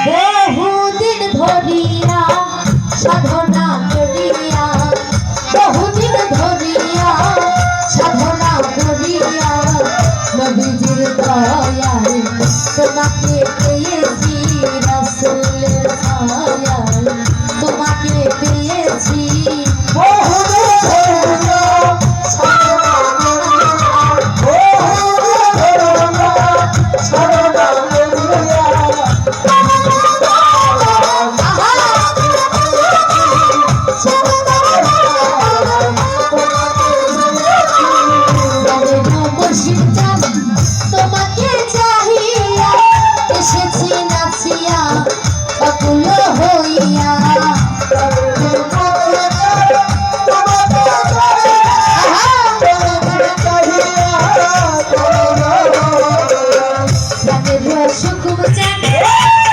বহুদিন ধরিয়া সাধনা করিয়া, বহুদিন ধরিয়া সাধনা করিয়া, নবীজির দয়ায় তোমাকে পেয়েছি, রাসূলের ছায়ায় তোমাকে পেয়েছি। তোমাকে চাহিয়া এসেছি নাচিয়া অকুল হইয়া,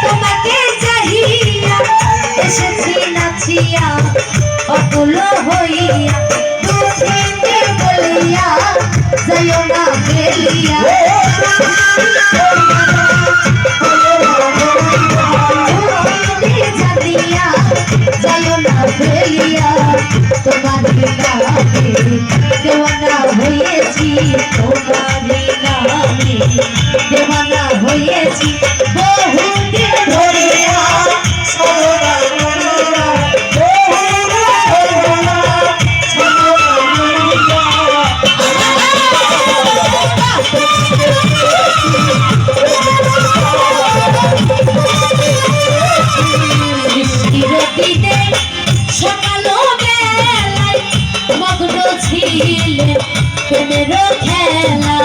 তোমাকে চাহিয়া এসেছি নাচিয়া অকুল হইয়া, দুঃখে বলিয়া যাইও না ফেলিয়া, জানিয়া যাইও না ফেলিয়া, তোমার নামে দেওয়ানা হয়েছি, তোমার নামে দেওয়ানা হয়েছি। বহুদিন ধরিয়া সকাল বেলায় মগ্ন ছিলে প্রেমের খেলা,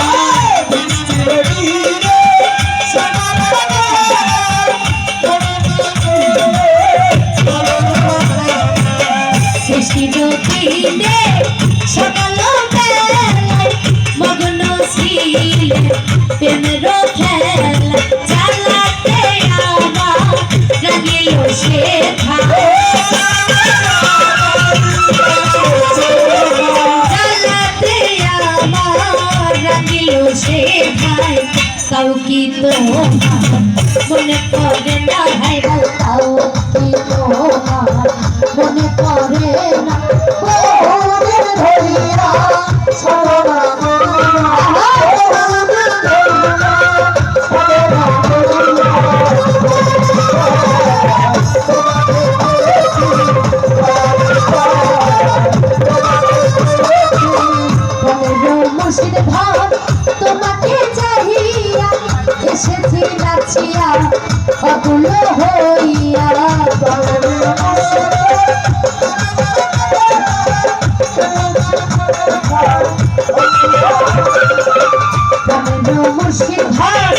সৃষ্টি জ্যোতিতে সকাল বেলায় মগ্ন ছিলে প্রেমের খেলা, চালাতে আমার রাগিল শেখা, কাউকি তো মনে পড়ে না, হাই কাউকি তো মনে পড়ে না, বহুদিন ধরিয়া মুর্শিদ ভাব তোমাকে চাহিয়া এসেছি নাচিয়া অকুল হইয়া, মুর্শিদ ভাব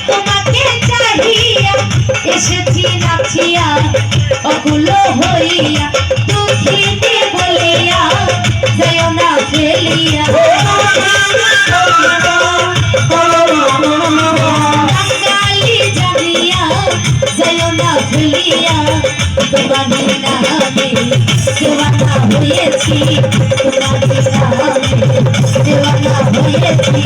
তোমাকে চাহিয়া এসেছি নাচিয়া অকুল হইয়া, দুঃখিনী বলিয়া যাইও না ফেলিয়া, বাঙালি জানিয়া যাইও না ফেলিয়া, তোমার নামে দেওয়ানা হয়েছি, তোমার নামে দেওয়ানা হয়েছি।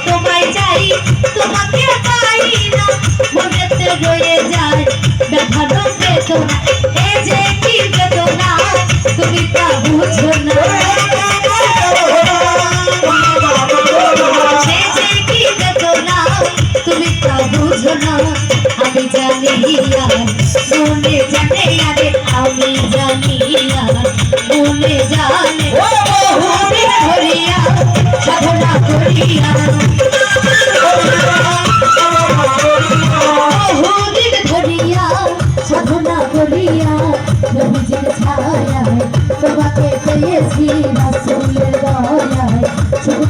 তোমায় চাই তোমাকে পাই না, মনেতে রয়ে যায় ব্যথার বেদনা, এ যে কি বেদনা তুমি তা বুঝো না, সে যে কি বেদনা তুমি তা বুঝো না, আমি জানি মনে জানে, আরে আমি জানি মনে জানে, বহুদিন ধরিয়া সাধনা করিয়া, বহুদিন ধরিয়া সাধনা করিয়া, নবীজির ছায়ায় তোমাকে পেয়েছি, রাসূলের দয়ায় শুধু